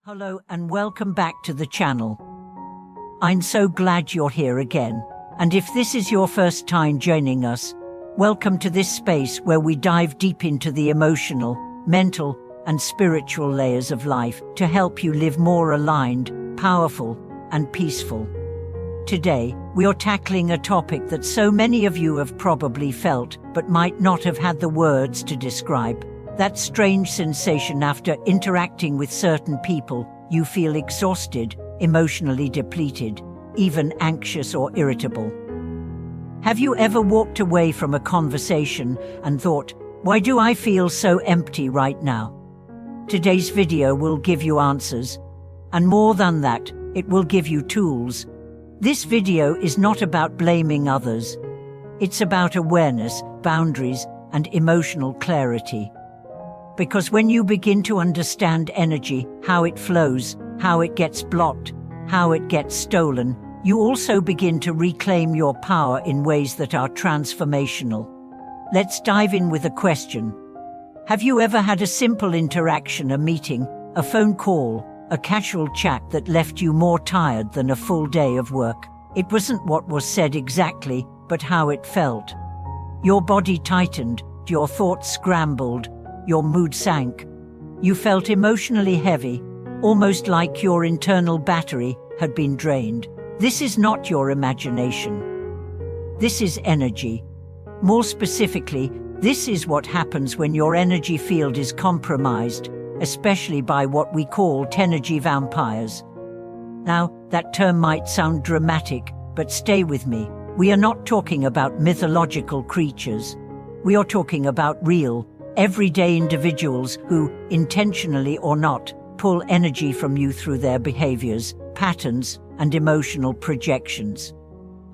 Hello and welcome back to the channel. I'm so glad you're here again. And if this is your first time joining us, welcome to this space where we dive deep into the emotional, mental, and spiritual layers of life to help you live more aligned, powerful, and peaceful. Today, we are tackling a topic that so many of you have probably felt but might not have had the words to describe. That strange sensation after interacting with certain people, you feel exhausted, emotionally depleted, even anxious or irritable. Have you ever walked away from a conversation and thought, why do I feel so empty right now? Today's video will give you answers, and more than that, it will give you tools. This video is not about blaming others. It's about awareness, boundaries, and emotional clarity. Because when you begin to understand energy, how it flows, how it gets blocked, how it gets stolen, you also begin to reclaim your power in ways that are transformational. Let's dive in with a question. Have you ever had a simple interaction, a meeting, a phone call, a casual chat that left you more tired than a full day of work? It wasn't what was said exactly, but how it felt. Your body tightened, your thoughts scrambled, your mood sank. You felt emotionally heavy, almost like your internal battery had been drained. This is not your imagination. This is energy. More specifically, this is what happens when your energy field is compromised, especially by what we call energy vampires. Now, that term might sound dramatic, but stay with me. We are not talking about mythological creatures. We are talking about real, everyday individuals who, intentionally or not, pull energy from you through their behaviors, patterns, and emotional projections.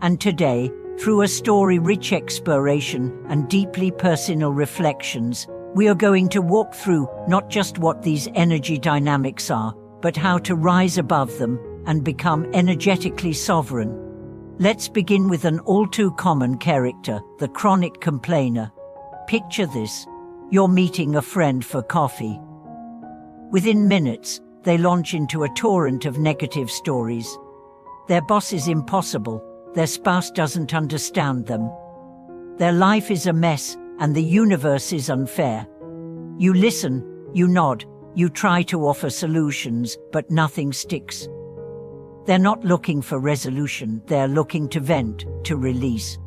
And today, through a story-rich exploration and deeply personal reflections, we are going to walk through not just what these energy dynamics are, but how to rise above them and become energetically sovereign. Let's begin with an all-too-common character, the chronic complainer. Picture this. You're meeting a friend for coffee. Within minutes, they launch into a torrent of negative stories. Their boss is impossible, their spouse doesn't understand them. Their life is a mess, and the universe is unfair. You listen, you nod, you try to offer solutions, but nothing sticks. They're not looking for resolution, they're looking to vent, to release.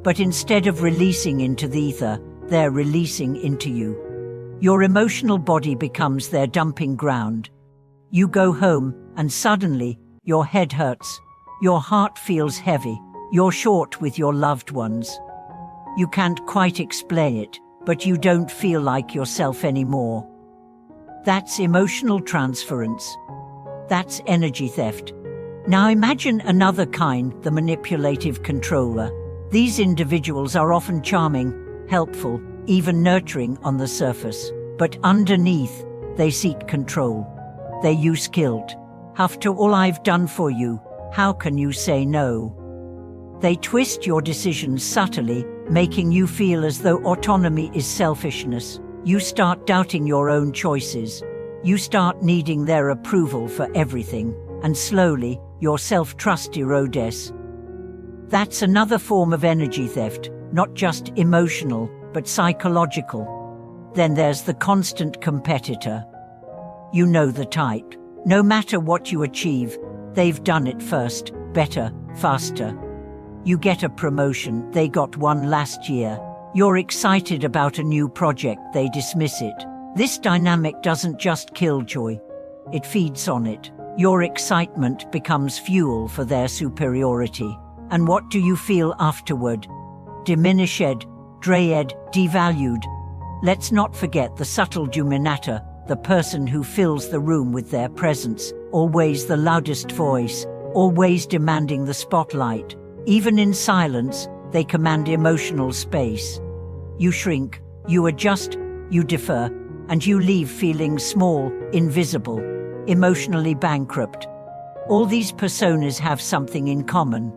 But instead of releasing into the ether, they're releasing into you. Your emotional body becomes their dumping ground. You go home, and suddenly, your head hurts. Your heart feels heavy. You're short with your loved ones. You can't quite explain it, but you don't feel like yourself anymore. That's emotional transference. That's energy theft. Now imagine another kind, the manipulative controller. These individuals are often charming, helpful, even nurturing on the surface. But underneath, they seek control. They use guilt. After all I've done for you, how can you say no? They twist your decisions subtly, making you feel as though autonomy is selfishness. You start doubting your own choices. You start needing their approval for everything, and slowly, your self-trust erodes. That's another form of energy theft, not just emotional, but psychological. Then there's the constant competitor. You know the type. No matter what you achieve, they've done it first, better, faster. You get a promotion, they got one last year. You're excited about a new project, they dismiss it. This dynamic doesn't just kill joy, it feeds on it. Your excitement becomes fuel for their superiority. And what do you feel afterward? Diminished, drained, devalued. Let's not forget the subtle dominator, the person who fills the room with their presence, always the loudest voice, always demanding the spotlight. Even in silence, they command emotional space. You shrink, you adjust, you defer, and you leave feeling small, invisible, emotionally bankrupt. All these personas have something in common.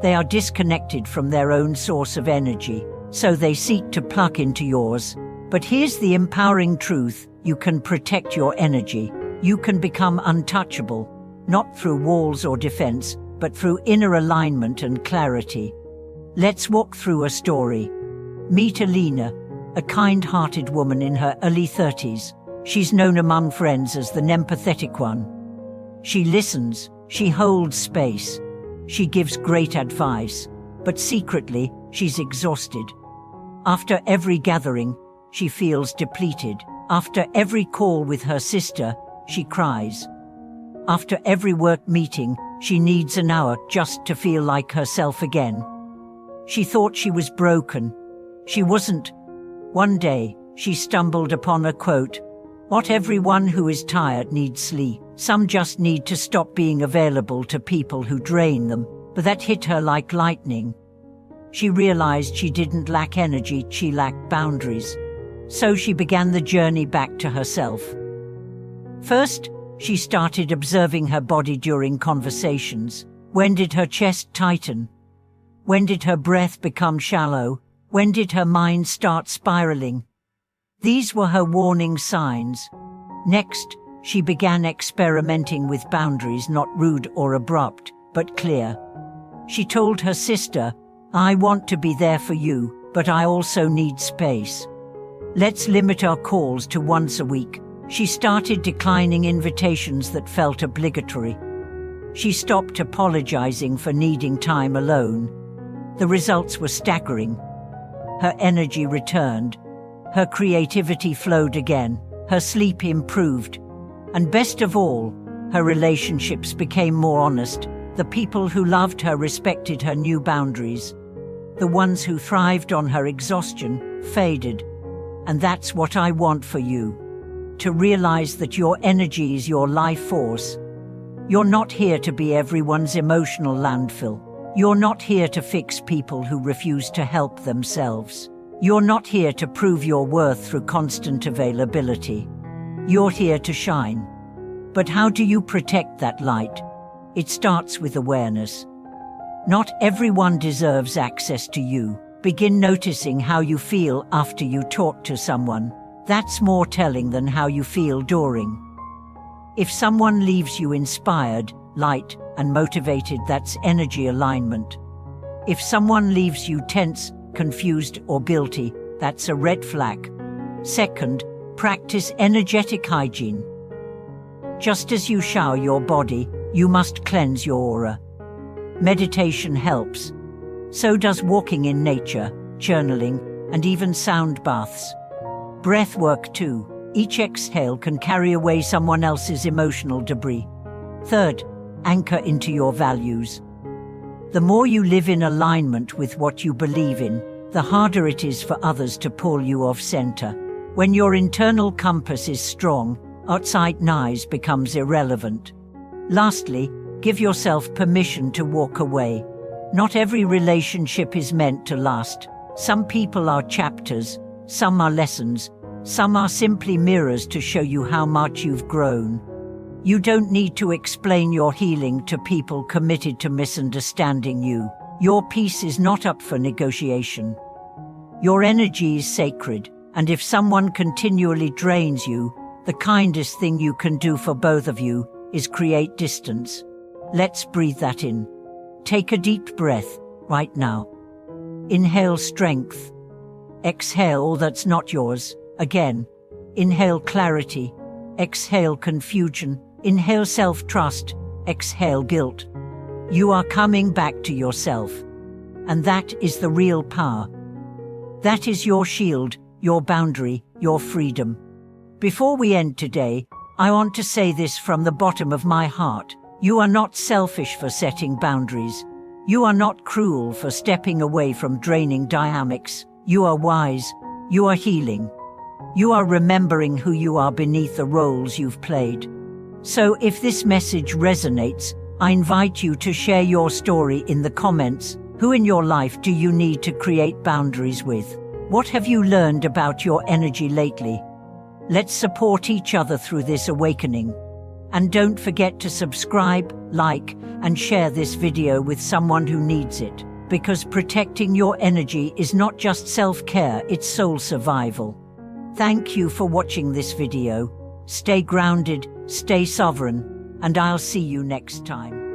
They are disconnected from their own source of energy, so they seek to plug into yours. But here's the empowering truth: you can protect your energy. You can become untouchable, not through walls or defense, but through inner alignment and clarity. Let's walk through a story. Meet Alina, a kind-hearted woman in her early 30s. She's known among friends as the empathetic one. She listens, she holds space, she gives great advice, but secretly, she's exhausted. After every gathering, she feels depleted. After every call with her sister, she cries. After every work meeting, she needs an hour just to feel like herself again. She thought she was broken. She wasn't. One day, she stumbled upon a quote, "Not everyone who is tired needs sleep. Some just need to stop being available to people who drain them." But that hit her like lightning. She realized she didn't lack energy, she lacked boundaries. So she began the journey back to herself. First, she started observing her body during conversations. When did her chest tighten? When did her breath become shallow? When did her mind start spiraling? These were her warning signs. Next, she began experimenting with boundaries, not rude or abrupt, but clear. She told her sister, "I want to be there for you, but I also need space. Let's limit our calls to once a week." She started declining invitations that felt obligatory. She stopped apologizing for needing time alone. The results were staggering. Her energy returned. Her creativity flowed again. Her sleep improved. And best of all, her relationships became more honest. The people who loved her respected her new boundaries. The ones who thrived on her exhaustion faded. And that's what I want for you. To realize that your energy is your life force. You're not here to be everyone's emotional landfill. You're not here to fix people who refuse to help themselves. You're not here to prove your worth through constant availability. You're here to shine. But how do you protect that light? It starts with awareness. Not everyone deserves access to you. Begin noticing how you feel after you talk to someone. That's more telling than how you feel during. If someone leaves you inspired, light, and motivated, that's energy alignment. If someone leaves you tense, confused, or guilty, that's a red flag. Second, practice energetic hygiene. Just as you shower your body, you must cleanse your aura. Meditation helps. So does walking in nature, journaling, and even sound baths. Breath work too. Each exhale can carry away someone else's emotional debris. Third, anchor into your values. The more you live in alignment with what you believe in, the harder it is for others to pull you off center. When your internal compass is strong, outside noise becomes irrelevant. Lastly, give yourself permission to walk away. Not every relationship is meant to last. Some people are chapters, some are lessons, some are simply mirrors to show you how much you've grown. You don't need to explain your healing to people committed to misunderstanding you. Your peace is not up for negotiation. Your energy is sacred, and if someone continually drains you, the kindest thing you can do for both of you is create distance. Let's breathe that in. Take a deep breath, right now. Inhale strength. Exhale all that's not yours. Again. Inhale clarity. Exhale confusion. Inhale self-trust. Exhale guilt. You are coming back to yourself. And that is the real power. That is your shield, your boundary, your freedom. Before we end today, I want to say this from the bottom of my heart. You are not selfish for setting boundaries. You are not cruel for stepping away from draining dynamics. You are wise. You are healing. You are remembering who you are beneath the roles you've played. So if this message resonates, I invite you to share your story in the comments. Who in your life do you need to create boundaries with? What have you learned about your energy lately? Let's support each other through this awakening. And don't forget to subscribe, like, and share this video with someone who needs it. Because protecting your energy is not just self-care, it's soul survival. Thank you for watching this video. Stay grounded, stay sovereign, and I'll see you next time.